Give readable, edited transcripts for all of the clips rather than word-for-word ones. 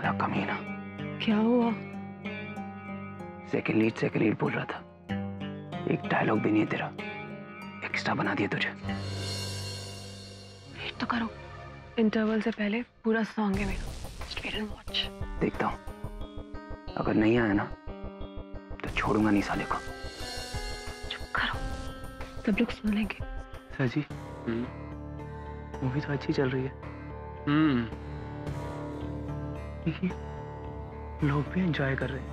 साला कमीना। क्या हुआ? सेकंड लीड बोल रहा था, एक डायलॉग भी नहीं है तेरा, एक्स्ट्रा बना दिया तुझे। वेट तो करो, इंटरवल से पहले पूरा सॉन्ग है मेरा। Just wait and watch। देखता हूँ, अगर नहीं आया ना तो छोड़ूंगा नहीं साले को। चुप करो, सब लोग सुन लेंगे। सर जी, मूवी तो अच्छी चल रही है। लोग भी एंजॉय कर रहे हैं।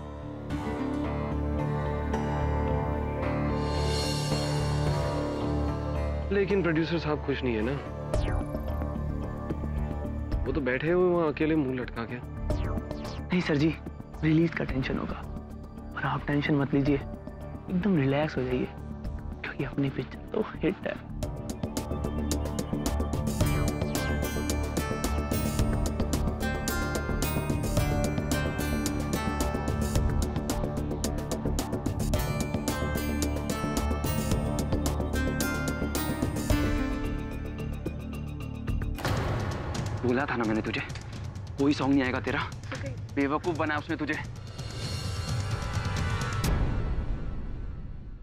लेकिन प्रोड्यूसर साहब खुश नहीं है ना, वो तो बैठे हुए वहां अकेले मुंह लटका के। नहीं सर जी, रिलीज का टेंशन होगा, और आप टेंशन मत लीजिए, एकदम रिलैक्स हो जाइए, क्योंकि अपनी पिक्चर तो हिट है। बोला था ना मैंने तुझे, कोई सॉन्ग नहीं आएगा तेरा। बेवकूफ बनाया उसने तुझे।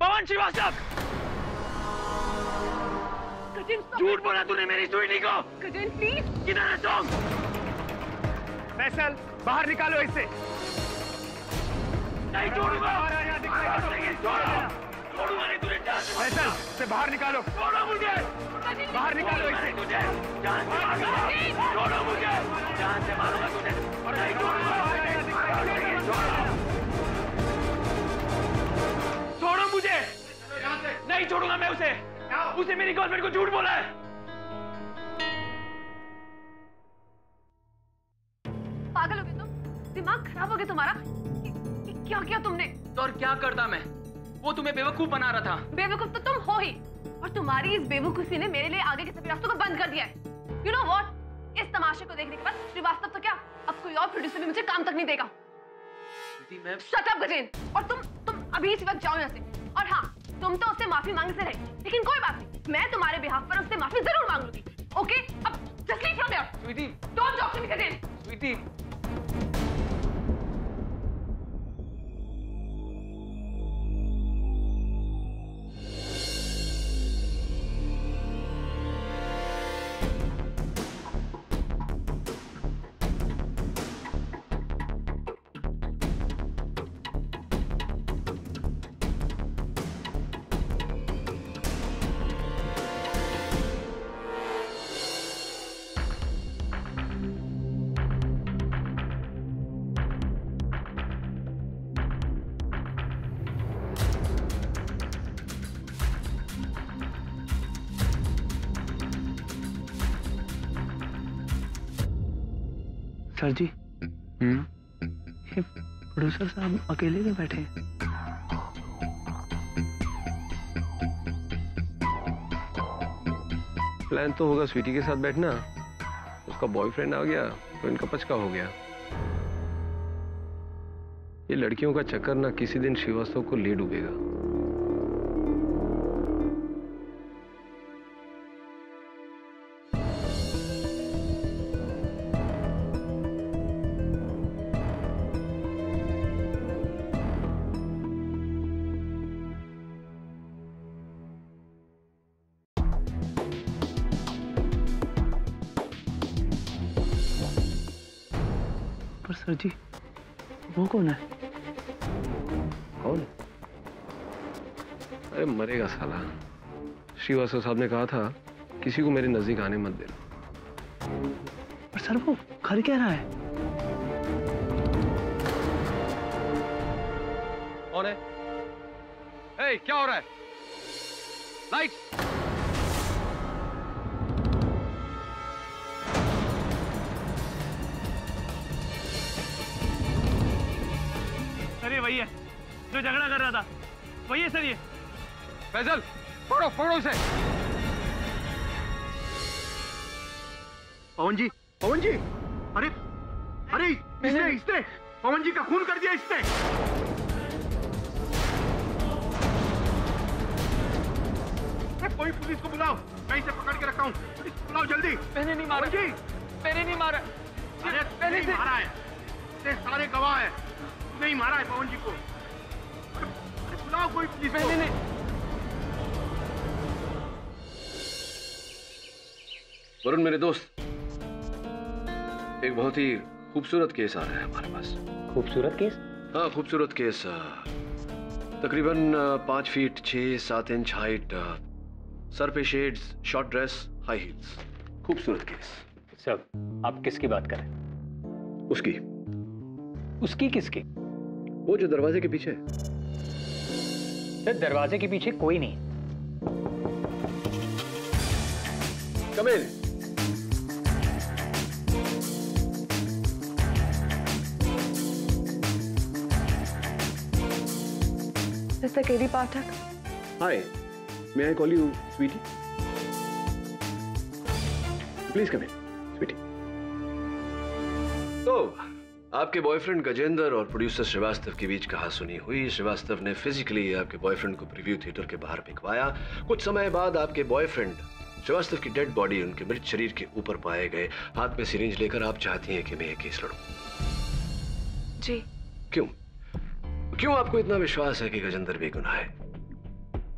पवन श्रीवास्तव, झूठ बोला तूने मेरी स्वीटी को। गजेन प्लीज। किधर है सॉन्ग? फैसल, बाहर निकालो इससे। नहीं छोड़ूंगा। छोड़ूंगा नहीं तुझे। फैसल, इसे बाहर निकालो। छोड़ो मुझे। बाहर निकालो इसे। तुझे जान से मारूंगा। छोड़ो मुझे, जान से मारूंगा तुझे। नहीं छोड़ूंगा। छोड़ो मुझे, नहीं छोड़ूंगा मैं उसे। उसे मेरी गर्लफ्रेंड को झूठ बोला है। पागल हो गए तुम? दिमाग खराब हो गया तुम्हारा? क्या किया तुमने? तो और क्या करता मैं? वो तुम्हें बेवकूफ बना रहा था। बेवकूफ तो तुम हो ही, और तुम्हारी इस बेवकूफी ने मेरे लिए आगे के सभी रास्तों को बंद कर दिया है। You know what? इस तमाशे को देखने के बाद श्रीवास्तव तो क्या, अब कोई और प्रोड्यूसर भी मुझे काम तक नहीं देगा। Shut up, Gajen. और तुम अभी इस वक्त जाओ यहाँ से। और हाँ, तुम तो उससे माफी मांगने से रहे, लेकिन कोई बात नहीं, मैं तुम्हारे बिहाफ पर उससे माफी जरूर मांग लूंगी। ओके, अब just leave from there। Sweety, Don't talk to me, Gajen. Sweety. Sir ji, ये प्रोड्यूसर साहब अकेले क्यों बैठे हैं? प्लान तो होगा स्वीटी के साथ बैठना, उसका बॉयफ्रेंड आ गया तो इनका पचका हो गया। ये लड़कियों का चक्कर ना किसी दिन श्रीवास्तव को ले डूबेगा। पर सर जी, वो कौन है? कौन? अरे मरेगा साला। श्रीवास्तव साहब ने कहा था किसी को मेरे नजदीक आने मत देना। पर सर वो घर कह रहा है। कौन है? ए, क्या हो रहा है? लाइट। सर ये वही है जो झगड़ा कर रहा था, वही है सर ये। फैजल, पकड़ो पकड़ो उसे। पवन जी, पवन जी, अरे अरे इसने पवन जी का खून कर दिया इसने। कोई पुलिस को बुलाओ, मैं इसे पकड़ के रखा हूँ। पुलिस को बुलाओ जल्दी। मैंने नहीं मारा जी, मैंने नहीं मारा। अरे पहले से मारा है। इतने सारे गवाह हैं, नहीं मारा है पवन जी को। अरे बुलाओ कोई पुलिस को। नहीं। वरुण मेरे दोस्त, एक बहुत ही खूबसूरत केस आ रहा है हमारे पास। खूबसूरत केस? हाँ, खूबसूरत केस। तकरीबन 5 फीट 6-7 इंच हाइट, सर पे shades, short dress, high heels. खूबसूरत केस। सर, आप किसकी बात कर रहे हैं? उसकी किसकी? वो जो दरवाजे के पीछे है। सर, दरवाजे के पीछे कोई नहीं। Come in. Mister KD Pathak. Hi, may I call you Sweety? Please come in, Sweety. तो आपके बॉयफ्रेंड गजेंद्र और प्रोड्यूसर श्रीवास्तव के बीच कहासुनी हुई। श्रीवास्तव ने फिजिकली आपके बॉयफ्रेंड को प्रीव्यू थिएटर के बाहर भिखवाया। कुछ समय बाद आपके बॉयफ्रेंड श्रीवास्तव की डेड बॉडी उनके मृत शरीर के ऊपर पाए गए। हाथ में सिरिंज लेकर आप चाहती हैं कि मैं ये केस लड़ूं? जी। क्यों आपको इतना विश्वास है कि गजेंद्र बेगुनाह है?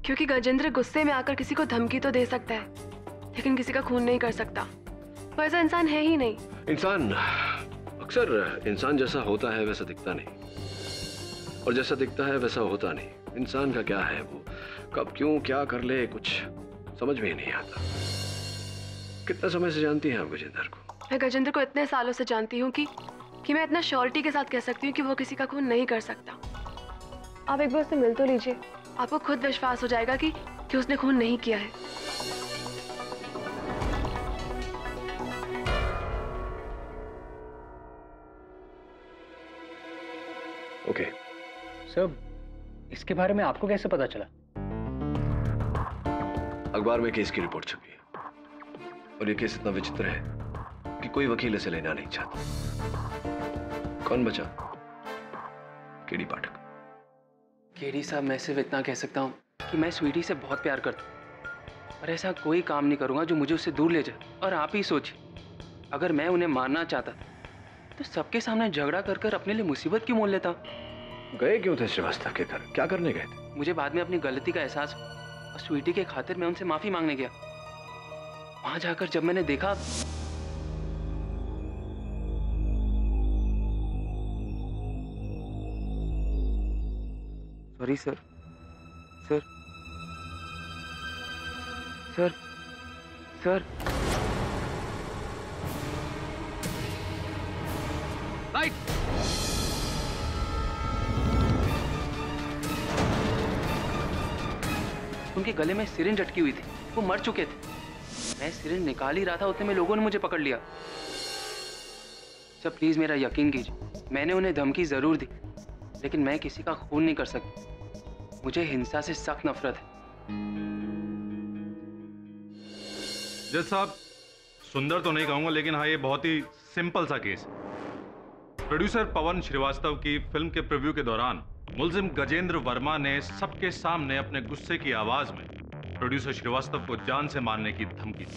क्योंकि गजेंद्र गुस्से में आकर किसी को धमकी तो दे सकता है, लेकिन किसी का खून नहीं कर सकता। वो ऐसा इंसान है ही नहीं। इंसान अक्सर इंसान जैसा होता है वैसा दिखता नहीं, और जैसा दिखता है वैसा होता नहीं। इंसान का क्या है, वो कब क्यों क्या कर ले कुछ समझ में ही नहीं आता। कितना समय से जानती हैं आप गजेंद्र को? मैं गजेंद्र को इतने सालों से जानती हूँ कि मैं इतना श्योरिटी के साथ कह सकती हूँ कि वो किसी का खून नहीं कर सकता। आप एक बार उससे मिल तो लीजिए, आपको खुद विश्वास हो जाएगा कि उसने खून नहीं किया है। ओके। सर, इसके बारे में आपको कैसे पता चला? अखबार में केस की रिपोर्ट छपी है, और ये केस इतना विचित्र है कि कोई वकील इसे लेना नहीं चाहता। कौन बचा? केडी पाठक। केडी साहब, मैं सिर्फ इतना कह सकता हूँ कि मैं स्वीटी से बहुत प्यार करता हूँ, और ऐसा कोई काम नहीं करूँगा जो मुझे उससे दूर ले जाए। और आप ही सोचिए, अगर मैं उन्हें मारना चाहता तो सबके सामने झगड़ा कर कर अपने लिए मुसीबत क्यों मोल लेता? गए क्यों थे श्रीवास्तव के घर? क्या करने गए थे? मुझे बाद में अपनी गलती का एहसास हुआ, और स्वीटी के खातिर मैं उनसे माफी मांगने गया। वहां जाकर जब मैंने देखा, sorry sir, sir, sir, sir, light. उनके गले में सिरिंज अटकी हुई थी, वो मर चुके थे। मैं सिरिंज निकाल ही रहा था, उतने में लोगों ने मुझे पकड़ लिया। सर प्लीज मेरा यकीन कीजिए, मैंने उन्हें धमकी जरूर दी, लेकिन मैं किसी का खून नहीं कर सकती। मुझे हिंसा से सख्त नफरत है। जज साहब, सुंदर तो नहीं कहूंगा, लेकिन हाँ, ये बहुत ही सिंपल सा केस है। प्रोड्यूसर पवन श्रीवास्तव की फिल्म के प्रीव्यू के दौरान मुलजिम गजेंद्र वर्मा ने सबके सामने अपने गुस्से की आवाज में प्रोड्यूसर श्रीवास्तव को जान से मारने की धमकी दी।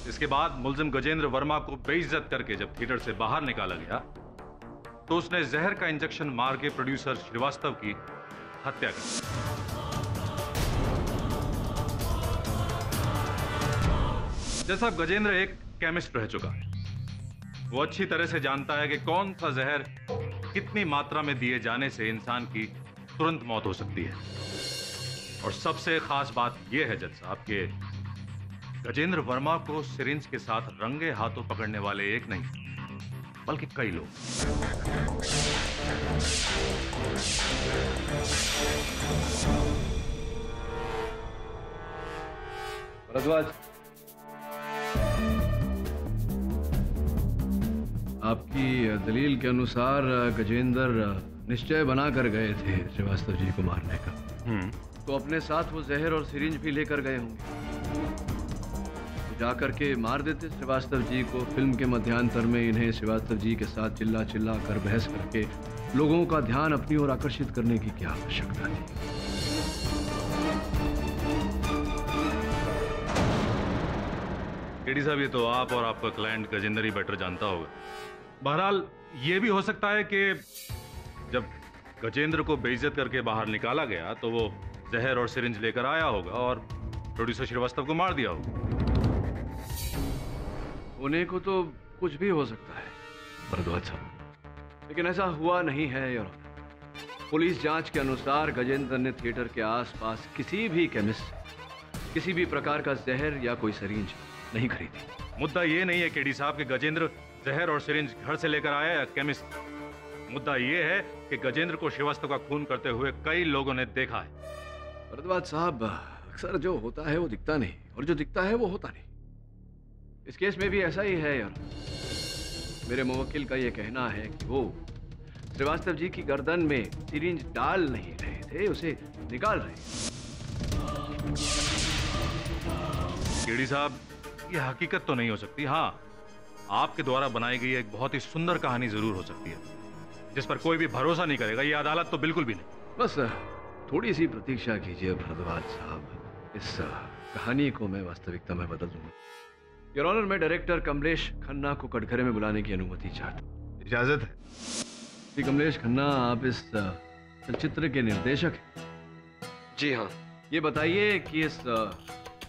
इसके बाद मुलजिम गजेंद्र वर्मा को बेइज्जत करके जब थिएटर से बाहर निकाला गया, तो उसने जहर का इंजेक्शन मार के प्रोड्यूसर श्रीवास्तव की हत्या कर दी। जैसा गजेंद्र एक केमिस्ट रह चुका है, वो अच्छी तरह से जानता है कि कौन सा जहर कितनी मात्रा में दिए जाने से इंसान की तुरंत मौत हो सकती है। और सबसे खास बात यह है जज साहब कि गजेंद्र वर्मा को सिरिंज के साथ रंगे हाथों पकड़ने वाले एक नहीं, बल्कि कई लोग। भारद्वाज, आपकी दलील के अनुसार गजेंद्र निश्चय बनाकर गए थे श्रीवास्तव जी को मारने का। तो अपने साथ वो जहर और सिरिंज भी लेकर गए होंगे, तो जाकर के मार देते श्रीवास्तव जी को। फिल्म के मध्यांतर में इन्हें श्रीवास्तव जी के साथ चिल्ला चिल्ला कर बहस करके लोगों का ध्यान अपनी ओर आकर्षित करने की क्या आवश्यकता थी? केडी साहब, ये तो आप और आपका क्लाइंट गजेंद्र ही बेटर जानता होगा। बहरहाल ये भी हो सकता है कि जब गजेंद्र को बेइज्जत करके बाहर निकाला गया तो वो जहर और सिरिंज लेकर आया होगा और प्रोड्यूसर श्रीवास्तव को मार दिया होगा। होने को तो कुछ भी हो सकता है भरद्वाज साहब, लेकिन ऐसा हुआ नहीं है। और पुलिस जांच के अनुसार गजेंद्र ने थिएटर के आसपास किसी भी केमिस्ट से किसी भी प्रकार का जहर या कोई सिरिंज नहीं खरीदी। मुद्दा ये नहीं है केडी साहब कि गजेंद्र जहर और सिरिंज घर से लेकर आया या केमिस्ट। मुद्दा ये है कि गजेंद्र को श्रीवास्तव का खून करते हुए कई लोगों ने देखा है। भरद्वाज साहब, अक्सर जो होता है वो दिखता नहीं और जो दिखता है वो होता नहीं। इस केस में भी ऐसा ही है यार। मेरे मुवक्किल का ये कहना है कि वो श्रीवास्तव जी की गर्दन में सिरिंज डाल नहीं रहे थे, उसे निकाल रहे थे। केडी साहब, ये हकीकत तो नहीं हो सकती। हाँ, आपके द्वारा बनाई गई एक बहुत ही सुंदर कहानी जरूर हो सकती है जिस पर कोई भी भरोसा नहीं करेगा। ये अदालत तो बिल्कुल भी नहीं। बस थोड़ी सी प्रतीक्षा कीजिए भरद्वाज साहब, इस कहानी को मैं वास्तविकता में बदल दूंगा। योर ऑनर, मैं डायरेक्टर कमलेश खन्ना को कटघरे में बुलाने की अनुमति चाहता हूँ। इजाजत है? जी कमलेश खन्ना, आप इस चलचित्र के निर्देशक हैं? जी हाँ। ये बताइए कि इस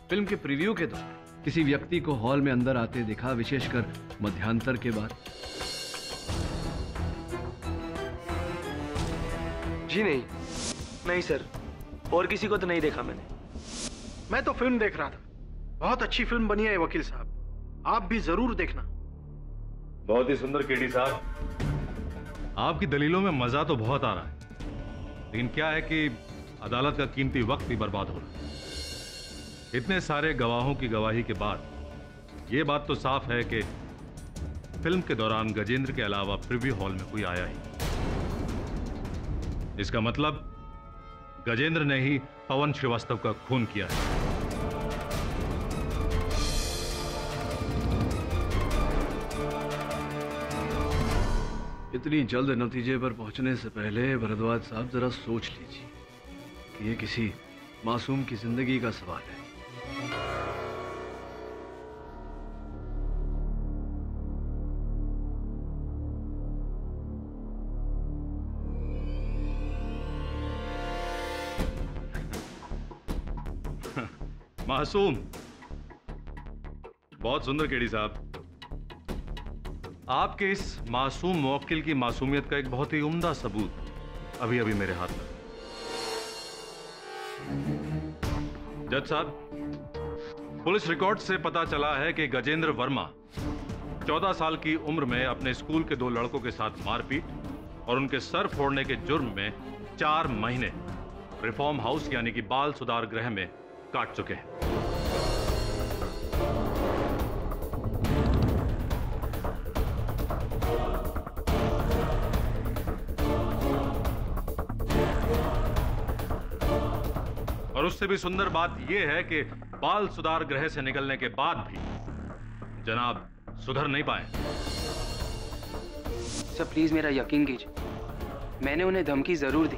फिल्म के प्रीव्यू के दौरान किसी व्यक्ति को हॉल में अंदर आते देखा, विशेषकर मध्यांतर के बाद? जी नहीं सर, और किसी को तो नहीं देखा मैंने। मैं तो फिल्म देख रहा था। बहुत अच्छी फिल्म बनी है वकील साहब, आप भी जरूर देखना। बहुत ही सुंदर केडी साहब, आपकी दलीलों में मजा तो बहुत आ रहा है, लेकिन क्या है कि अदालत का कीमती वक्त भी बर्बाद हो रहा है। इतने सारे गवाहों की गवाही के बाद यह बात तो साफ है कि फिल्म के दौरान गजेंद्र के अलावा प्रीव्यू हॉल में कोई आया ही। इसका मतलब गजेंद्र ने ही पवन श्रीवास्तव का खून किया है। इतनी जल्द नतीजे पर पहुंचने से पहले भरद्वाज साहब जरा सोच लीजिए कि ये किसी मासूम की जिंदगी का सवाल है। मासूम, बहुत सुंदर केडी साहब। आपके इस मासूम मुवक्किल की मासूमियत का एक बहुत ही उम्दा सबूत अभी अभी मेरे हाथ में। जज साहब, पुलिस रिकॉर्ड से पता चला है कि गजेंद्र वर्मा 14 साल की उम्र में अपने स्कूल के 2 लड़कों के साथ मारपीट और उनके सर फोड़ने के जुर्म में 4 महीने रिफॉर्म हाउस यानी कि बाल सुधार गृह में काट चुके हैं। और उससे भी सुंदर बात यह है कि बाल सुधार गृह से निकलने के बाद भी जनाब सुधर नहीं पाए। सर प्लीज मेरा यकीन कीजिए, मैंने उन्हें धमकी जरूर दी,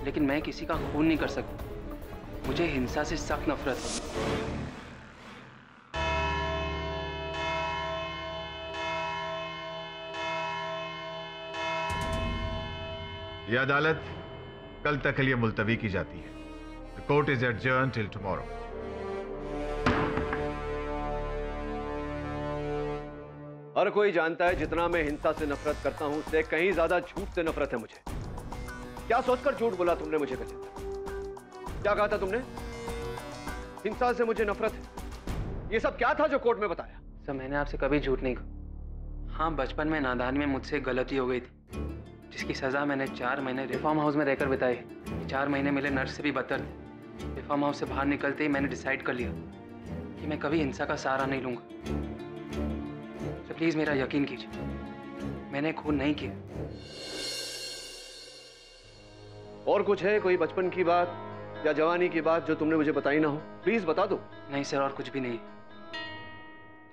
लेकिन मैं किसी का खून नहीं कर सकता। मुझे हिंसा से सख्त नफरत है। यह अदालत कल तक के लिए मुलतवी की जाती है। The court is adjourned till tomorrow. हर कोई जानता है जितना मैं हिंसा से नफरत करता हूं उससे कहीं ज्यादा झूठ से नफरत है मुझे। क्या सोचकर झूठ बोला तुमने मुझे गजेंद्र? क्या कहा था तुमने? हिंसा से मुझे नफरत है। ये सब क्या था जो कोर्ट में बताया? सर मैंने आपसे कभी झूठ नहीं कहा। हाँ, बचपन में नादान में मुझसे गलती हो गई थी, जिसकी सजा मैंने 4 महीने रिफॉर्म हाउस में रहकर बिताए। 4 महीने मिले नर्स से भी बदतर थे। रिफॉर्म हाउस से बाहर निकलते ही मैंने डिसाइड कर लिया कि मैं कभी हिंसा का सहारा नहीं लूंगा। तो प्लीज मेरा यकीन कीजिए, मैंने खून नहीं किया। और कुछ है, कोई बचपन की बात या जवानी की बात जो तुमने मुझे बताई ना हो? प्लीज बता दो। नहीं सर, और कुछ भी नहीं।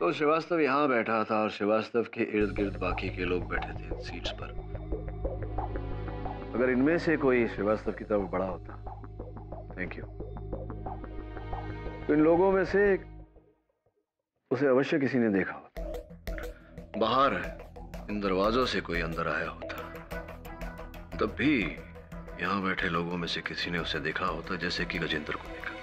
तो श्रीवास्तव यहाँ बैठा था और श्रीवास्तव के इर्द गिर्द बाकी के लोग बैठे थे इन सीट्स पर। अगर इनमें से कोई श्रीवास्तव की तरफ बड़ा होता, थैंक यू, तो इन लोगों में से उसे अवश्य किसी ने देखा होता। बाहर इन दरवाजों से कोई अंदर आया होता, तब भी यहाँ बैठे लोगों में से किसी ने उसे देखा होता, जैसे कि गजेंद्र को देखा।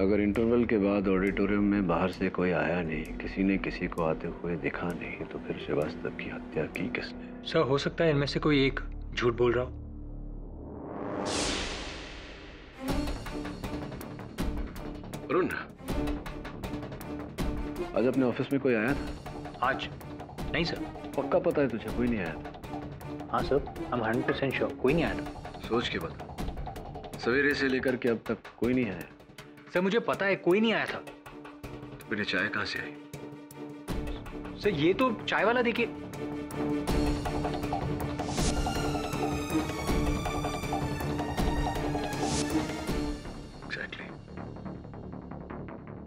अगर इंटरवल के बाद ऑडिटोरियम में बाहर से कोई आया नहीं, किसी ने किसी को आते हुए देखा नहीं, तो फिर श्रीवास्तव की हत्या की किसने? सर, हो सकता है इनमें से कोई एक झूठ बोल रहा हो। अरुण, आज अपने ऑफिस में कोई आया था? आज नहीं सर। पक्का पता है तुझे कोई नहीं आया था? हाँ सर, हम 100% श्योर, कोई नहीं आया था। सोच के बता, सवेरे से लेकर के अब तक कोई नहीं आया? सर मुझे पता है कोई नहीं आया था। तो फिर ये चाय कहाँ से आई? सर ये तो चाय वाला देखिए। एग्जैक्टली।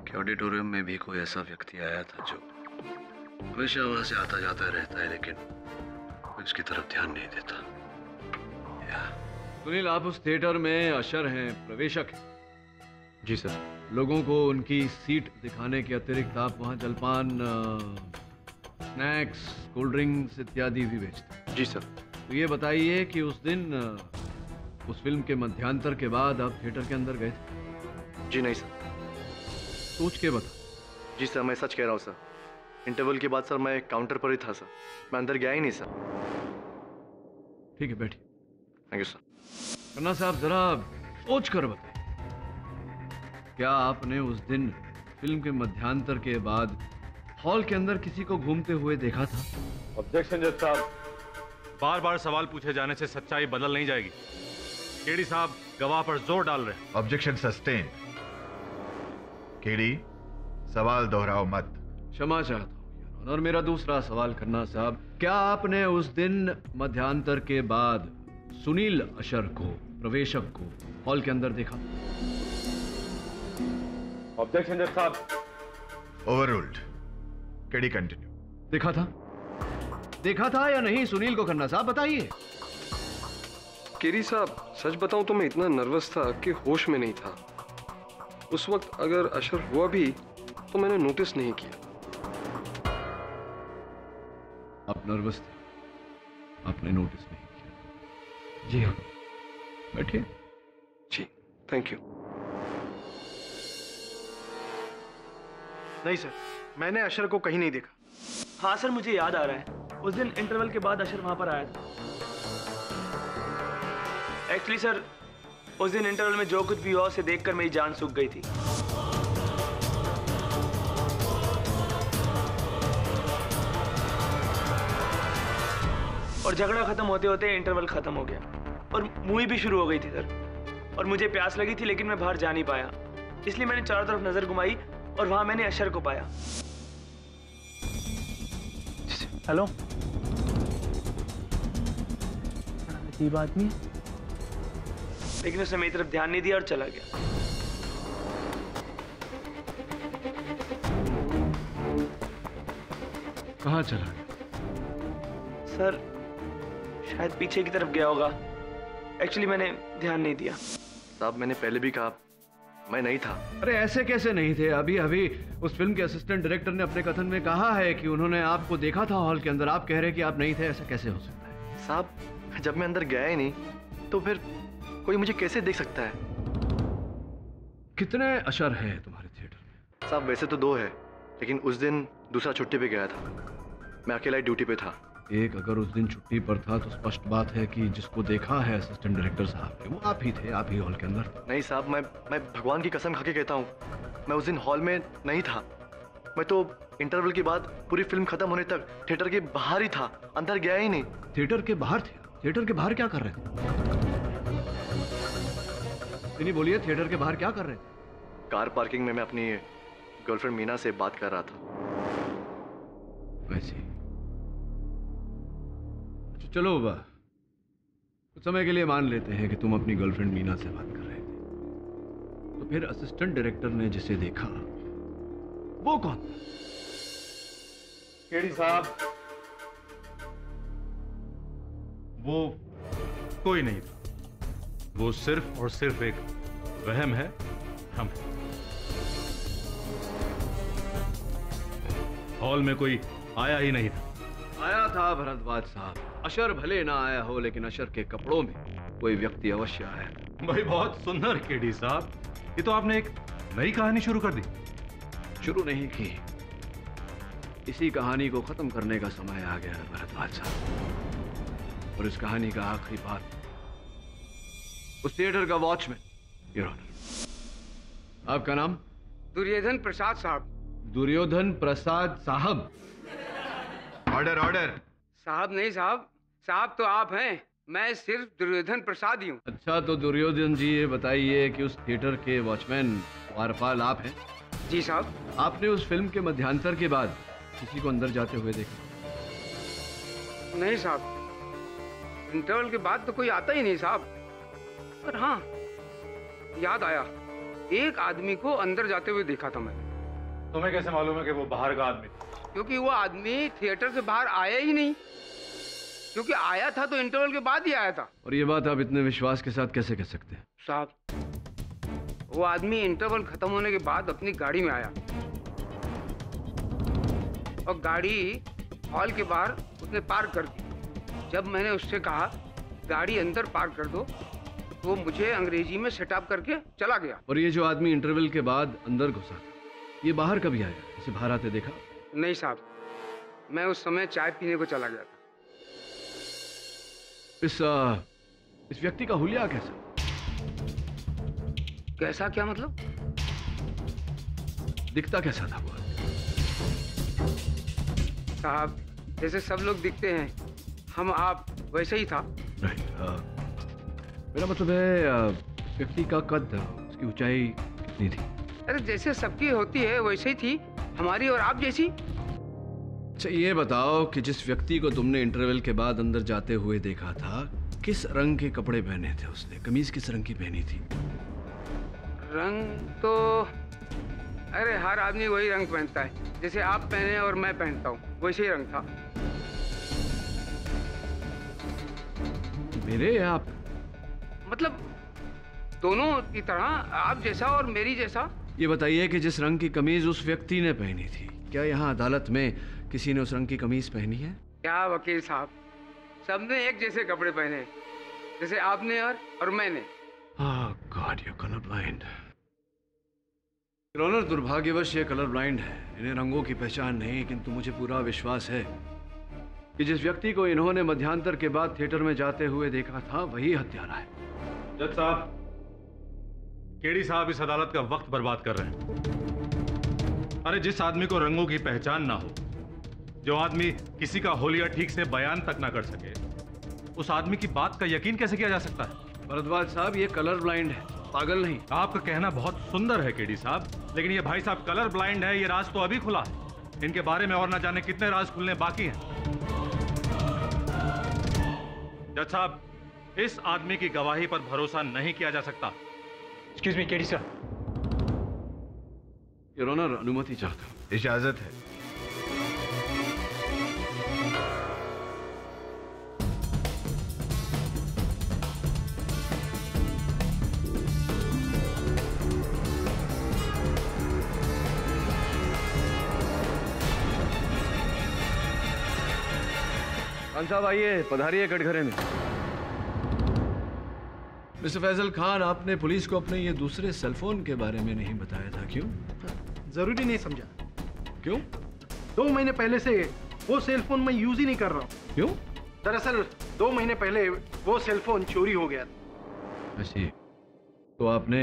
क्या ऑडिटोरियम में भी कोई ऐसा व्यक्ति आया था जो हमेशा वहां से आता जाता रहता है, लेकिन उसकी तरफ ध्यान नहीं देता? सुनील, आप उस थिएटर में अशर हैं, प्रवेशक हैं। जी सर। लोगों को उनकी सीट दिखाने के अतिरिक्त आप वहाँ जलपान, स्नैक्स, कोल्ड ड्रिंक्स इत्यादि भी बेचते हैं। जी सर। तो ये बताइए कि उस दिन उस फिल्म के मध्यांतर के बाद आप थिएटर के अंदर गए थे? जी नहीं सर। सोच के बता। जी सर, मैं सच कह रहा हूँ सर। इंटरवल के बाद सर मैं काउंटर पर ही था सर, मैं अंदर गया ही नहीं सर। ठीक है, बैठिए। Thank you sir. खन्ना साहब, जरा सोच कर बताइए, क्या आपने उस दिन फिल्म के मध्यांतर के बाद हॉल के अंदर किसी को घूमते हुए देखा था? ऑब्जेक्शन जज साहब। बार बार सवाल पूछे जाने से सच्चाई बदल नहीं जाएगी। केडी साहब गवाह पर जोर डाल रहे हैं। Objection sustain. केडी, सवाल दोहराओ मत। क्षमा चाहता हूँ। और मेरा दूसरा सवाल, खन्ना साहब, क्या आपने उस दिन मध्यांतर के बाद सुनील अशर को, प्रवेशक को, हॉल के अंदर देखा? ऑब्जेक्शन जज साहब। ओवररूल्ड। KD, continue. देखा था? देखा था या नहीं सुनील को? खन्ना साहब बताइए। केरी साहब, सच बताऊं तो मैं इतना नर्वस था कि होश में नहीं था। उस वक्त अगर अशर हुआ भी तो मैंने नोटिस नहीं किया। आप नर्वस थे, आपने नोटिस नहीं किया। जी हाँ, बैठिए। जी, थैंक यू। नहीं सर, मैंने अशर को कहीं नहीं देखा। हाँ सर, मुझे याद आ रहा है, उस दिन इंटरवल के बाद अशर वहां पर आया था। एक्चुअली सर, उस दिन इंटरवल में जो कुछ भी हुआ उसे देखकर मेरी जान सूख गई थी। और झगड़ा खत्म होते होते इंटरवल खत्म हो गया और मूवी भी शुरू हो गई थी सर। और मुझे प्यास लगी थी, लेकिन मैं बाहर जा नहीं पाया, इसलिए मैंने चारों तरफ नजर घुमाई और वहां मैंने अशर को पाया। हेलो, अजीब आदमी, लेकिन उसने मेरी तरफ ध्यान नहीं दिया और चला गया। कहाँ चला गया? सर शायद पीछे की तरफ गया होगा। एक्चुअली मैंने ध्यान नहीं दिया। साहब, मैंने पहले भी कहा मैं नहीं था। अरे ऐसे कैसे नहीं थे? अभी अभी उस फिल्म के असिस्टेंट डायरेक्टर ने अपने कथन में कहा है कि उन्होंने आपको देखा था हॉल के अंदर। आप कह रहे हैं कि आप नहीं थे, ऐसा कैसे हो सकता है? साहब, जब मैं अंदर गया ही नहीं तो फिर कोई मुझे कैसे देख सकता है? कितने अशर हैं तुम्हारे थिएटर में? साहब, वैसे तो 2 है, लेकिन उस दिन दूसरा छुट्टी पे गया था, मैं अकेला ड्यूटी पे था। एक अगर उस दिन छुट्टी पर था तो स्पष्ट बात है कि जिसको देखा है असिस्टेंट डायरेक्टर साहब ने, वो आप ही थे, आप ही हॉल के अंदर थे। नहीं साहब, मैं भगवान की कसम खा के कहता हूँ, मैं उस दिन हॉल में नहीं था। मैं तो इंटरवल के बाद पूरी फिल्म खत्म होने तक थिएटर के बाहर ही था, अंदर गया ही नहीं। थिएटर के बाहर थे? थिएटर के बाहर क्या कर रहे थे? नहीं बोलिए, थिएटर के बाहर क्या कर रहे थे? कार पार्किंग में मैं अपनी गर्लफ्रेंड मीना से बात कर रहा था। वैसे चलो कुछ समय के लिए मान लेते हैं कि तुम अपनी गर्लफ्रेंड मीना से बात कर रहे थे, तो फिर असिस्टेंट डायरेक्टर ने जिसे देखा वो कौन था? केडी साहब, वो कोई नहीं था। वो सिर्फ और सिर्फ एक वहम है, हम। हॉल में कोई आया ही नहीं था। आया था भरद्वाज साहब। अशर भले ना आया हो, लेकिन अशर के कपड़ों में कोई व्यक्ति अवश्य आया। भाई बहुत सुंदर केडी साहब, ये तो आपने एक नई कहानी शुरू कर दी। शुरू नहीं की, इसी कहानी को खत्म करने का समय आ गया है भरद्वाज साहब। और इस कहानी का आखिरी पार्ट उस थिएटर का वॉचमैन, योर ऑनर। आपका नाम? दुर्योधन प्रसाद साहब। दुर्योधन प्रसाद साहब। Order order. साहब नहीं साहब, साहब तो आप हैं, मैं सिर्फ दुर्योधन प्रसाद ही हूँ। अच्छा, तो दुर्योधन जी ये बताइए कि उस थिएटर के वॉचमैन द्वारपाल आप हैं? जी साहब। आपने उस फिल्म के मध्यांतर के बाद किसी को अंदर जाते हुए देखा? नहीं साहब, इंटरवल के बाद तो कोई आता ही नहीं साहब। पर हाँ, याद आया, एक आदमी को अंदर जाते हुए देखा था मैंने। तुम्हें कैसे मालूम है कि वो बाहर का आदमी था? क्योंकि वो आदमी थिएटर से बाहर आया ही नहीं, क्योंकि आया था तो इंटरवल के बाद ही आया था। और ये बात आप इतने विश्वास के साथ कैसे कह सकते हैं? साहब, वो आदमी इंटरवल खत्म होने के बाद अपनी गाड़ी में आया और गाड़ी हॉल के बाहर उसने पार्क कर दी। जब मैंने उससे कहा गाड़ी अंदर पार्क कर दो, तो वो मुझे अंग्रेजी में सेटअप करके चला गया। और ये जो आदमी इंटरवल के बाद अंदर घुसा था, ये बाहर कभी आया? इसे बाहर आते देखा? नहीं साहब, मैं उस समय चाय पीने को चला गया था। इस व्यक्ति का हुलिया कैसा? कैसा क्या मतलब? दिखता कैसा था वो? साहब, जैसे सब लोग दिखते हैं, हम आप वैसे ही था। मेरा मतलब है व्यक्ति का कद, उसकी ऊंचाई कितनी थी? अरे जैसे सबकी होती है वैसे ही थी, हमारी और आप जैसी। अच्छा, ये बताओ कि जिस व्यक्ति को तुमने इंटरवल के बाद अंदर जाते हुए देखा था, किस रंग के कपड़े पहने थे उसने? कमीज किस रंग की पहनी थी? रंग तो अरे हर आदमी वही रंग पहनता है, जैसे आप पहने और मैं पहनता हूँ, वैसे ही रंग था। मेरे या आप? मतलब दोनों की तरह, आप जैसा और मेरी जैसा। ये बताइए कि जिस रंग की कमीज उस व्यक्ति ने पहनी थी, क्या यहाँ अदालत में किसी ने उस रंग की कमीज पहनी है? क्या वकील साहब, सबने एक जैसे कपड़े पहने, जैसे आपने और मैंने। Oh God, you're color blind. Honour, दुर्भाग्यवश ये कलर ब्लाइंड है, इन्हें रंगों की पहचान नहीं, किंतु मुझे पूरा विश्वास है कि जिस व्यक्ति को इन्होंने मध्यांतर के बाद थिएटर में जाते हुए देखा था, वही हत्यारा है। जज साहब, केडी साहब इस अदालत का वक्त बर्बाद कर रहे हैं। अरे जिस आदमी को रंगों की पहचान ना हो, जो आदमी किसी का होलिया ठीक से बयान तक ना कर सके, उस आदमी की बात का यकीन कैसे किया जा सकता है? भरद्वाज साहब, ये कलर ब्लाइंड है, पागल नहीं। आपका कहना बहुत सुंदर है केडी साहब, लेकिन ये भाई साहब कलर ब्लाइंड है, ये राज तो अभी खुला है। इनके बारे में और ना जाने कितने राज खुलने बाकी हैं। जज साहब, इस आदमी की गवाही पर भरोसा नहीं किया जा सकता। Excuse me KD sir. Your honour, अनुमति चाहता हूं। इजाजत है। खान साहब आइए, पधारिए कटघरे में। मिस्टर फैजल खान, आपने पुलिस को अपने ये दूसरे सेलफोन के बारे में नहीं बताया था, क्यों? जरूरी नहीं समझा। क्यों? 2 महीने पहले से वो सेलफोन मैं यूज ही नहीं कर रहा हूँ। क्यों? दरअसल 2 महीने पहले वो सेलफोन चोरी हो गया था। ऐसी? तो आपने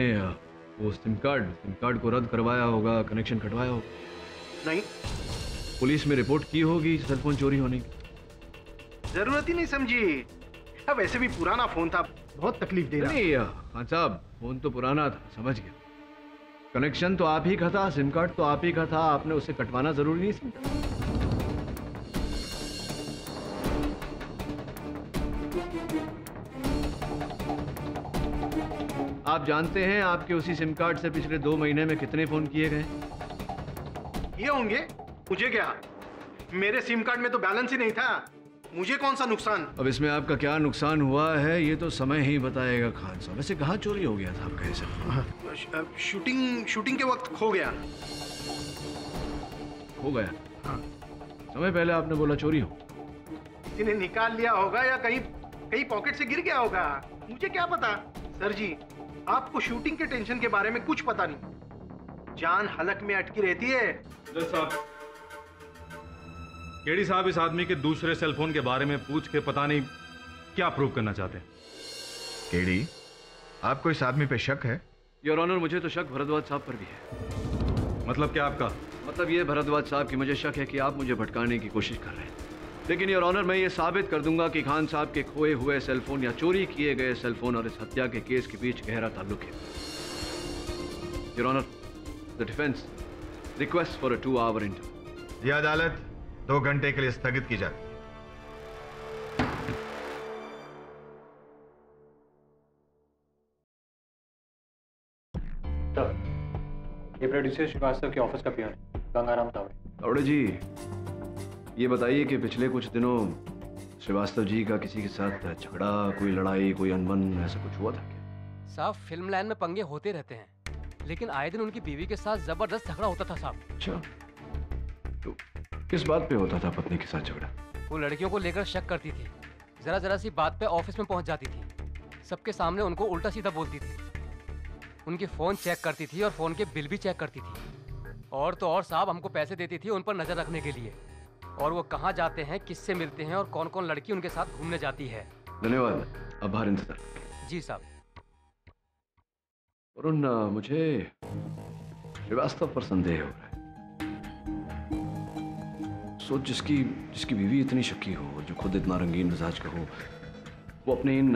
वो सिम कार्ड को रद्द करवाया होगा, कनेक्शन कटवाया होगा? नहीं। पुलिस में रिपोर्ट की होगी सेलफोन चोरी होने की? जरूरत ही नहीं समझी। अब वैसे भी पुराना फोन था, बहुत तकलीफ दे रहा। नहीं खान साहब, फोन तो पुराना था, समझ गया। कनेक्शन तो आप ही का था, सिम कार्ड तो आप ही का था, आपने उसे कटवाना जरूरी नहीं समझा? आप जानते हैं आपके उसी सिम कार्ड से पिछले 2 महीने में कितने फोन किए गए? ये होंगे, मुझे क्या, मेरे सिम कार्ड में तो बैलेंस ही नहीं था, मुझे कौन सा नुकसान। अब इसमें आपका क्या नुकसान हुआ है ये तो समय ही बताएगा खान साहब। वैसे कहाँ चोरी हो गया था आपका ऐसा? शूटिंग के वक्त खो गया। हो गया? समय पहले आपने बोला चोरी हो। किसी ने निकाल लिया होगा या कहीं कहीं पॉकेट से गिर गया होगा, मुझे क्या पता। सर जी, आपको शूटिंग के टेंशन के बारे में कुछ पता नहीं। जान हलक में अटकी रहती है। जज साहब, केडी साहब इस आदमी के दूसरे सेलफोन के बारे में पूछ के पता नहीं क्या प्रूव करना चाहते हैं। केडी, आपको इस आदमी पे शक है? योर ऑनर, मुझे तो शक भरद्वाज साहब पर भी है। मतलब क्या आपका? मतलब ये भरद्वाज साहब की मुझे शक है कि आप मुझे भटकाने की कोशिश कर रहे हैं। लेकिन योर ऑनर, मैं ये साबित कर दूंगा कि खान साहब के खोए हुए सेलफोन या चोरी किए गए सेलफोन और इस हत्या के केस के बीच गहरा ताल्लुक है। Your honour, the defence request for a 2 hour interview. यह अदालत 2 घंटे के लिए स्थगित की जाती है। ये प्रोड्यूसर श्रीवास्तव के ऑफिस का पीआर गंगाराम तावड़े। तावड़े जी, ये बताइए कि पिछले कुछ दिनों श्रीवास्तव जी का किसी के साथ झगड़ा, कोई लड़ाई, कोई अनबन ऐसा कुछ हुआ था क्या? साहब, फिल्म लाइन में पंगे होते रहते हैं, लेकिन आए दिन उनकी बीवी के साथ जबरदस्त झगड़ा होता था साहब। अच्छा, तो किस बात पे होता था पत्नी के साथ झगड़ा? वो लड़कियों को लेकर शक करती थी, जरा जरा सी बात पे ऑफिस में पहुंच जाती थी, सबके सामने उनको उल्टा सीधा बोलती थी, उनकी फोन चेक करती थी और फोन के बिल भी चेक करती थी। और तो और साहब, हमको पैसे देती थी उन पर नजर रखने के लिए, और वो कहाँ जाते हैं, किससे मिलते हैं और कौन कौन लड़की उनके साथ घूमने जाती है। धन्यवाद, आभार इंतजार। जी साहब। वरुण, मुझे श्रीवास्तव पर संदेह हो रहा है। सोच, जिसकी बीवी इतनी शक्की हो, जो खुद इतना रंगीन मिजाज का हो, वो अपने इन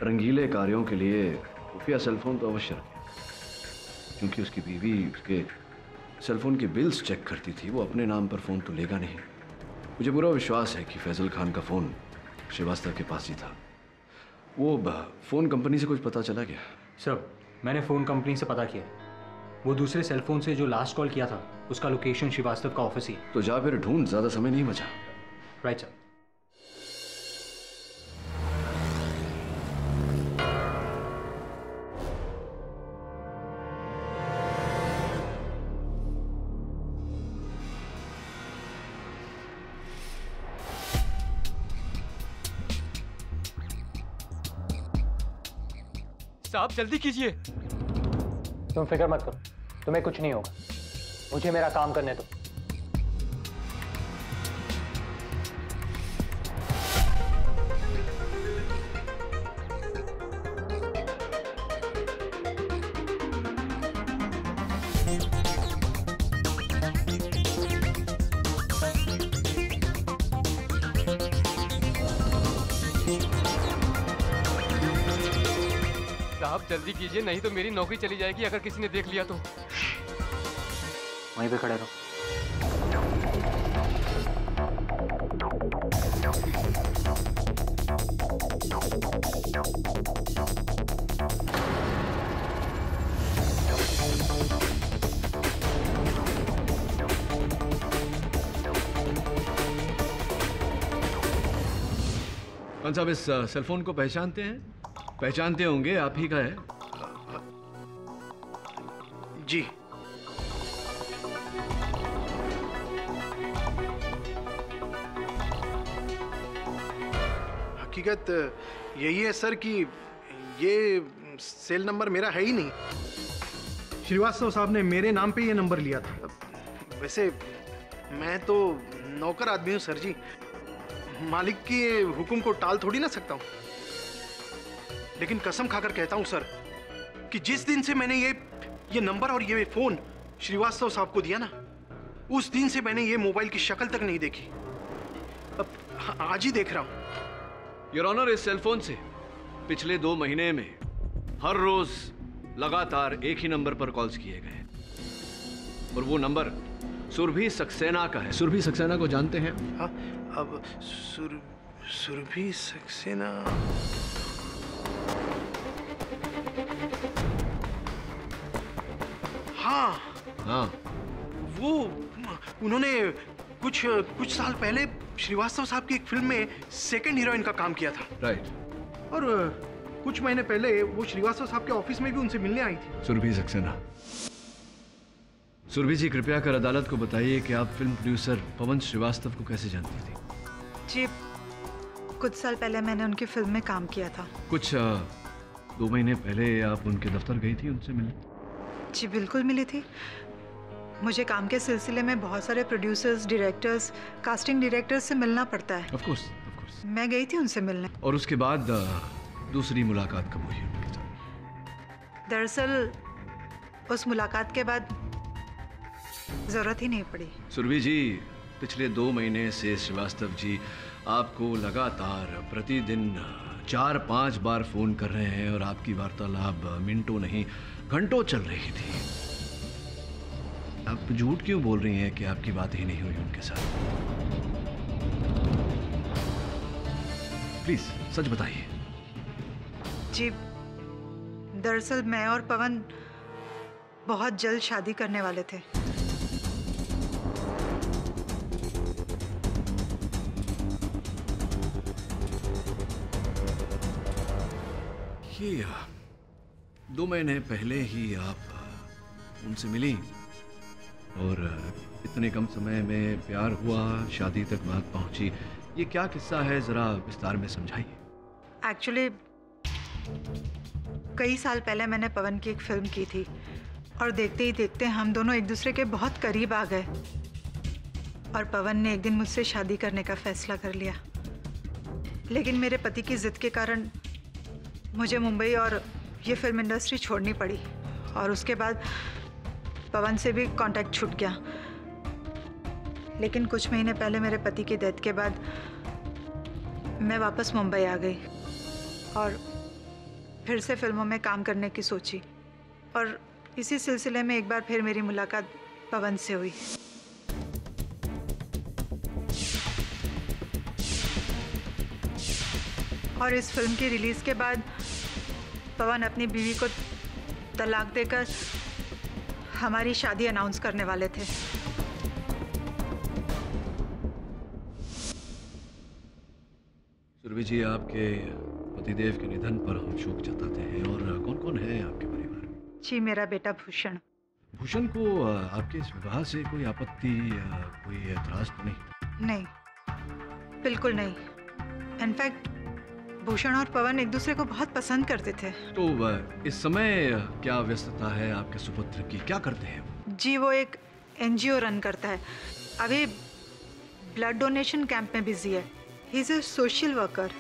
रंगीले कार्यों के लिए खुफिया सेलफोन तो अवश्य रखे, क्योंकि उसकी बीवी उसके सेलफोन के बिल्स चेक करती थी। वो अपने नाम पर फ़ोन तो लेगा नहीं। मुझे पूरा विश्वास है कि फैजल खान का फ़ोन श्रीवास्तव के पास ही था। वो फ़ोन कंपनी से कुछ पता चला क्या? सर, मैंने फ़ोन कंपनी से पता किया, वो दूसरे सेलफोन से जो लास्ट कॉल किया था उसका लोकेशन श्रीवास्तव का ऑफिस ही। तो जा फिर ढूंढ, ज़्यादा समय नहीं बचा। Right sir. साहब, जल्दी कीजिए। तुम फिक्र मत करो, तुम्हें कुछ नहीं होगा, मुझे मेरा काम करने दो। जल्दी कीजिए, नहीं तो मेरी नौकरी चली जाएगी अगर किसी ने देख लिया तो। वहीं पे खड़े रहो। कौन साहब, इस सेलफोन को पहचानते हैं? पहचानते होंगे, आप ही का है। जी। हकीकत यही है सर कि ये सेल नंबर मेरा है ही नहीं। श्रीवास्तव साहब ने मेरे नाम पे ये नंबर लिया था। वैसे मैं तो नौकर आदमी हूँ सर जी, मालिक के हुक्म को टाल थोड़ी ना सकता हूँ। लेकिन कसम खाकर कहता हूँ सर कि जिस दिन से मैंने ये नंबर और ये फोन श्रीवास्तव साहब को दिया ना, उस दिन से मैंने ये मोबाइल की शक्ल तक नहीं देखी। अब आज ही देख रहा हूं। योर ऑनर, इस सेलफोन से पिछले 2 महीने में हर रोज लगातार एक ही नंबर पर कॉल्स किए गए, और वो नंबर सुरभि सक्सेना का है। सुरभि सक्सेना को जानते हैं? हाँ, अब सुरभि सक्सेना। हाँ, वो उन्होंने कुछ साल पहले श्रीवास्तव साहब की एक फिल्म में सेकंड हीरोइन का काम किया था। राइट। और कुछ महीने पहले वो श्रीवास्तव साहब के ऑफिस में भी उनसे मिलने आई थी। सुरभि सक्सेना। सुरभि जी, कृपया कर अदालत को बताइए कि आप फिल्म प्रोड्यूसर पवन श्रीवास्तव को कैसे जानती थी? जी, कुछ साल पहले मैंने उनकी फिल्म में काम किया था। कुछ 2 महीने पहले आप उनके दफ्तर गई थी उनसे मिलने? जी बिल्कुल मिली थी। मुझे काम के सिलसिले में बहुत सारे प्रोड्यूसर्स, डायरेक्टर्स, कास्टिंग डायरेक्टर्स से मिलना पड़ता है। Of course. मैं गई थी उनसे मिलने। और उसके बाद दूसरी मुलाकात कब हुई उनके साथ? दरअसल उस मुलाकात के बाद जरूरत ही नहीं पड़ी। सुरभि जी, पिछले 2 महीने से श्रीवास्तव जी आपको लगातार प्रतिदिन 4-5 बार फोन कर रहे हैं और आपकी वार्तालाप मिनटों नहीं घंटों चल रही थी। आप झूठ क्यों बोल रही हैं कि आपकी बात ही नहीं हुई उनके साथ? प्लीज सच बताइए। जी, दरअसल मैं और पवन बहुत जल्द शादी करने वाले थे। ये 2 महीने पहले ही आप उनसे मिली और इतने कम समय में प्यार हुआ, शादी तक बात पहुंची। ये क्या किस्सा है, जरा विस्तार में समझाइए। एक्चुअली कई साल पहले मैंने पवन की एक फिल्म की थी और देखते ही देखते हम दोनों एक दूसरे के बहुत करीब आ गए और पवन ने एक दिन मुझसे शादी करने का फैसला कर लिया। लेकिन मेरे पति की जिद के कारण मुझे मुंबई और ये फिल्म इंडस्ट्री छोड़नी पड़ी और उसके बाद पवन से भी कांटेक्ट छूट गया। लेकिन कुछ महीने पहले मेरे पति की डेथ के बाद मैं वापस मुंबई आ गई और फिर से फिल्मों में काम करने की सोची और इसी सिलसिले में एक बार फिर मेरी मुलाकात पवन से हुई। और इस फिल्म की रिलीज के बाद पवन अपनी बीवी को तलाक देकर हमारी शादी अनाउंस करने वाले थे। सुरभि जी, आपके पतिदेव के निधन पर हम शोक जताते हैं। और कौन कौन है आपके परिवार में? जी, मेरा बेटा भूषण। भूषण को आपके इस विवाह से कोई आपत्ति या कोई एतराज तो नहीं? नहीं, बिल्कुल नहीं। इनफैक्ट भूषण और पवन एक दूसरे को बहुत पसंद करते थे। तो इस समय क्या व्यस्तता है आपके सुपुत्र की, क्या करते हैं? जी, वो एक NGO रन करता है। अभी ब्लड डोनेशन कैंप में बिजी है। He is a social worker.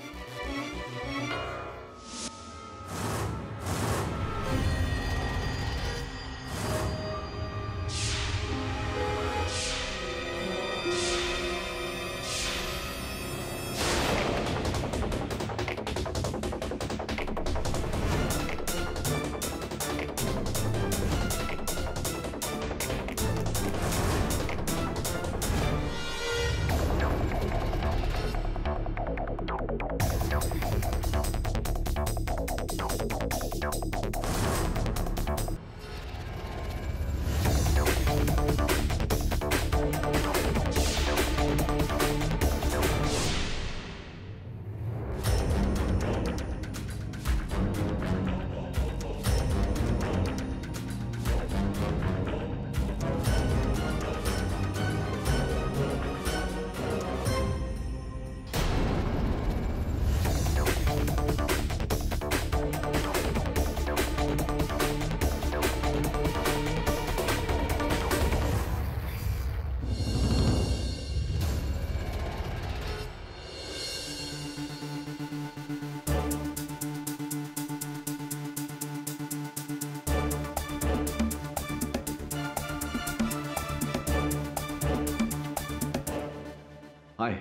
Hi.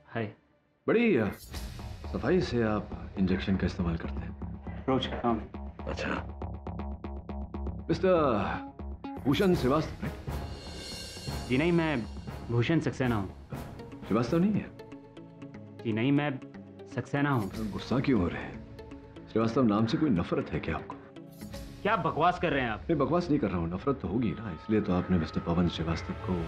Hi. बड़ी सफाई से आप इंजेक्शन का इस्तेमाल करते हैं। रोज का काम। अच्छा। मिस्टर भूषण श्रीवास्तव? जी नहीं, मैं भूषण सक्सेना हूँ। श्रीवास्तव नहीं है? जी नहीं, मैं सक्सेना हूँ। गुस्सा क्यों हो रहे हैं? श्रीवास्तव नाम से कोई नफरत है क्या आपको? क्या बकवास कर रहे हैं आप? नहीं, बकवास नहीं कर रहा हूँ, नफरत तो होगी ना, इसलिए तो आपने मिस्टर पवन श्रीवास्तव को।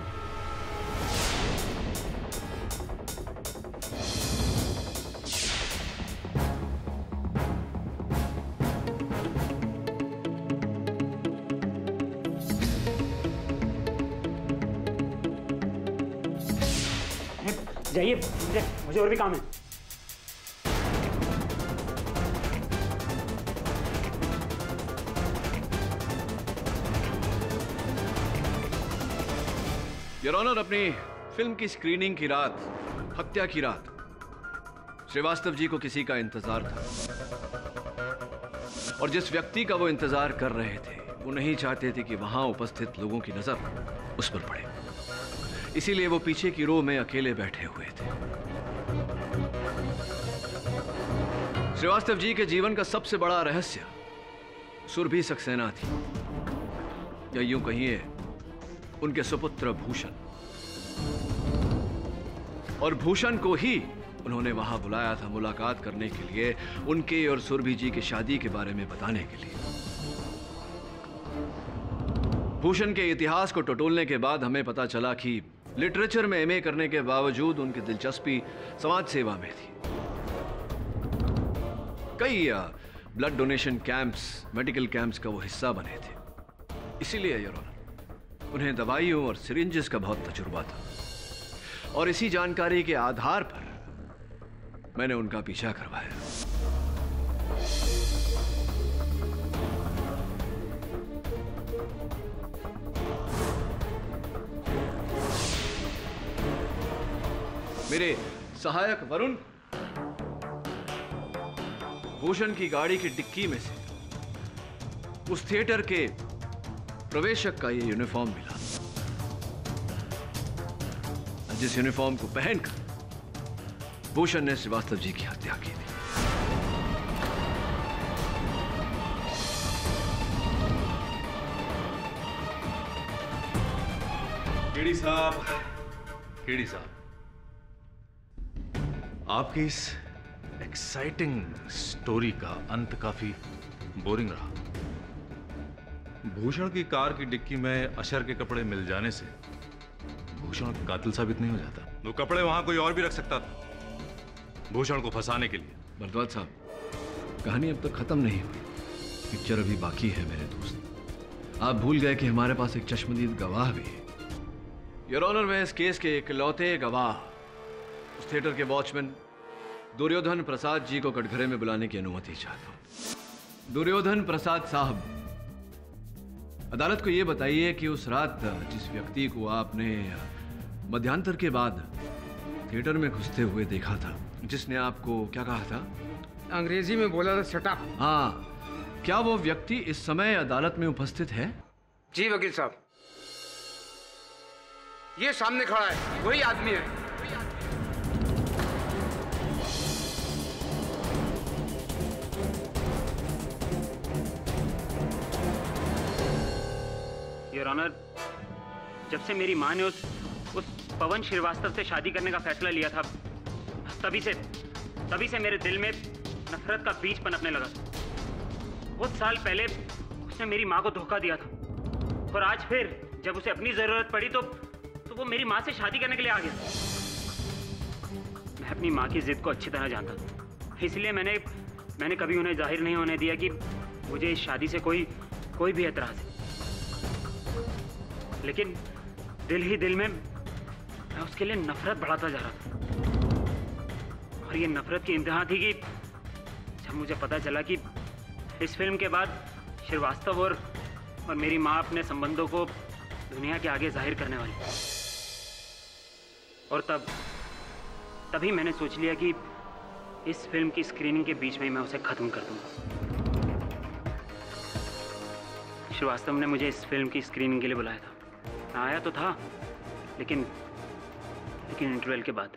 जाइए, मुझे और भी काम है। योर ऑनर, अपनी फिल्म की स्क्रीनिंग की रात, हत्या की रात, श्रीवास्तव जी को किसी का इंतजार था और जिस व्यक्ति का वो इंतजार कर रहे थे वो नहीं चाहते थे कि वहां उपस्थित लोगों की नजर उस पर पड़े, इसीलिए वो पीछे की रो में अकेले बैठे हुए थे। श्रीवास्तव जी के जीवन का सबसे बड़ा रहस्य सुरभि सक्सेना थी, या यूं कहिए उनके सुपुत्र भूषण, और भूषण को ही उन्होंने वहां बुलाया था मुलाकात करने के लिए, उनके और सुरभि जी की शादी के बारे में बताने के लिए। भूषण के इतिहास को टटोलने के बाद हमें पता चला कि लिटरेचर में एमए करने के बावजूद उनकी दिलचस्पी समाज सेवा में थी। कई blood donation camps, medical camps का वो हिस्सा बने थे, इसीलिए योर ऑनर उन्हें दवाइयों और सिरिंजेस का बहुत तजुर्बा था, और इसी जानकारी के आधार पर मैंने उनका पीछा करवाया। मेरे सहायक वरुण भूषण की गाड़ी की डिक्की में से उस थिएटर के प्रवेशक का ये यूनिफॉर्म मिला, जिस यूनिफॉर्म को पहनकर भूषण ने श्रीवास्तव जी की हत्या की थी। केडी साहब, केडी साहब, आपकी इस एक्साइटिंग स्टोरी का अंत काफी बोरिंग रहा। भूषण की कार की डिक्की में अशर के कपड़े मिल जाने से भूषण कातिल साबित नहीं हो जाता। वो कपड़े वहां कोई और भी रख सकता था भूषण को फंसाने के लिए। भरद्वाज साहब, कहानी अब तक खत्म नहीं हुई, पिक्चर अभी बाकी है मेरे दोस्त। आप भूल गए कि हमारे पास एक चश्मदीद गवाह भी है। योर ऑनर, मैं इस केस के इकलौते गवाह उस थिएटर के वॉचमैन दुर्योधन प्रसाद जी को कटघरे में बुलाने की अनुमति चाहता हूं। दुर्योधन प्रसाद साहब, अदालत को यह बताइए कि उस रात जिस व्यक्ति को आपने मध्यांतर के बाद थिएटर में घुसते हुए देखा था, जिसने आपको क्या कहा था? अंग्रेजी में बोला था शट अप। हाँ, क्या वो व्यक्ति इस समय अदालत में उपस्थित है? जी वकील साहब, ये सामने खड़ा है, वही आदमी है। योर ऑनर, जब से मेरी माँ ने उस पवन श्रीवास्तव से शादी करने का फैसला लिया था, तभी से मेरे दिल में नफरत का बीज पनपने लगा। बहुत साल पहले उसने मेरी माँ को धोखा दिया था, और आज फिर जब उसे अपनी जरूरत पड़ी तो वो मेरी माँ से शादी करने के लिए आ गया। मैं अपनी माँ की जिद को अच्छी तरह जानता था, इसलिए मैंने कभी उन्हें जाहिर नहीं होने दिया कि मुझे इस शादी से कोई भी एतराज है। लेकिन दिल ही दिल में मैं उसके लिए नफरत बढ़ाता जा रहा था, और ये नफरत की इंतहा थी कि जब मुझे पता चला कि इस फिल्म के बाद श्रीवास्तव और मेरी माँ अपने संबंधों को दुनिया के आगे जाहिर करने वाली, और तभी मैंने सोच लिया कि इस फिल्म की स्क्रीनिंग के बीच में ही मैं उसे खत्म कर दूंगा। श्रीवास्तव ने मुझे इस फिल्म की स्क्रीनिंग के लिए बुलाया था। मैं आया तो था, लेकिन इंटरवल के बाद।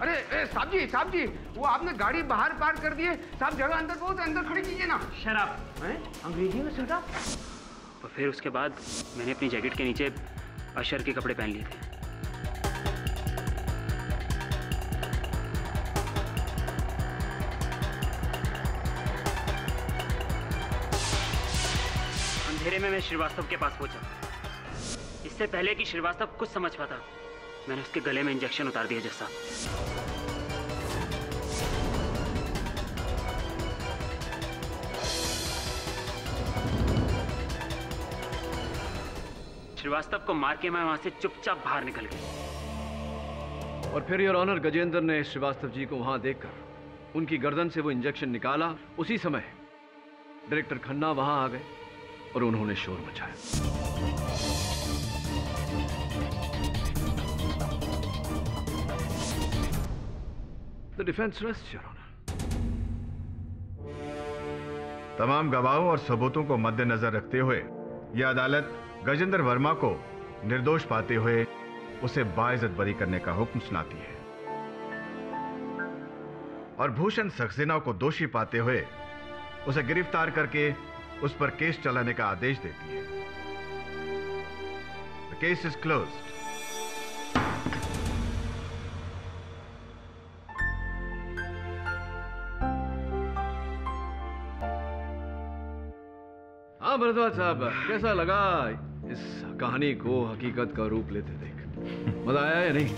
अरे साहब जी, वो आपने गाड़ी बाहर पार्क कर दी है। साहब, जगह अंदर बहुत, अंदर खड़ी कीजिए ना। शराब अंग्रेजी में शराब। और फिर उसके बाद मैंने अपनी जैकेट के नीचे अशर के कपड़े पहन लिए थे। अंधेरे में मैं श्रीवास्तव के पास पहुंचा। इससे पहले कि श्रीवास्तव कुछ समझ पाता, मैंने उसके गले में इंजेक्शन उतार दिया जैसा। श्रीवास्तव को मार के मैं वहां से चुपचाप बाहर निकल गया। और फिर योर ऑनर गजेंद्र ने श्रीवास्तव जी को वहां देखकर उनकी गर्दन से वो इंजेक्शन निकाला। उसी समय डायरेक्टर खन्ना वहां आ गए और उन्होंने शोर मचाया। The defence rest your honour. तमाम गवाहों और सबूतों को मद्देनजर रखते हुए यह अदालत गजेंद्र वर्मा को निर्दोष पाते हुए उसे बाइज्जत बरी करने का हुक्म सुनाती है और भूषण सक्सेना को दोषी पाते हुए उसे गिरफ्तार करके उस पर केस चलाने का आदेश देती है। The case is closed. हाँ भरद्वाज साहब, कैसा लगा इस कहानी को हकीकत का रूप लेते देख? मजा आया या नहीं?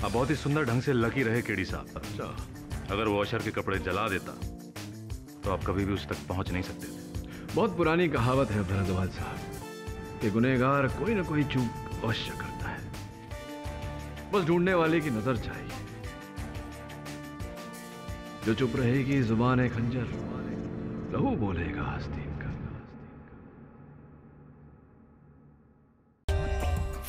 अब बहुत ही सुंदर ढंग से लकी रहे केडी साहब। अच्छा, अगर वो अशर के कपड़े जला देता तो आप कभी भी उस तक पहुंच नहीं सकते थे। बहुत पुरानी कहावत है भरद्वाज साहब कि गुनहगार कोई ना कोई चूक अवश्य करता है, बस ढूंढने वाले की नजर चाहिए। जो चुप रहेगी जुबान है खंजर, लहू बोलेगा आस्तीन का।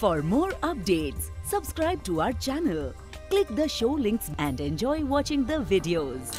For more updates, subscribe to our channel, click the show links and enjoy watching the videos.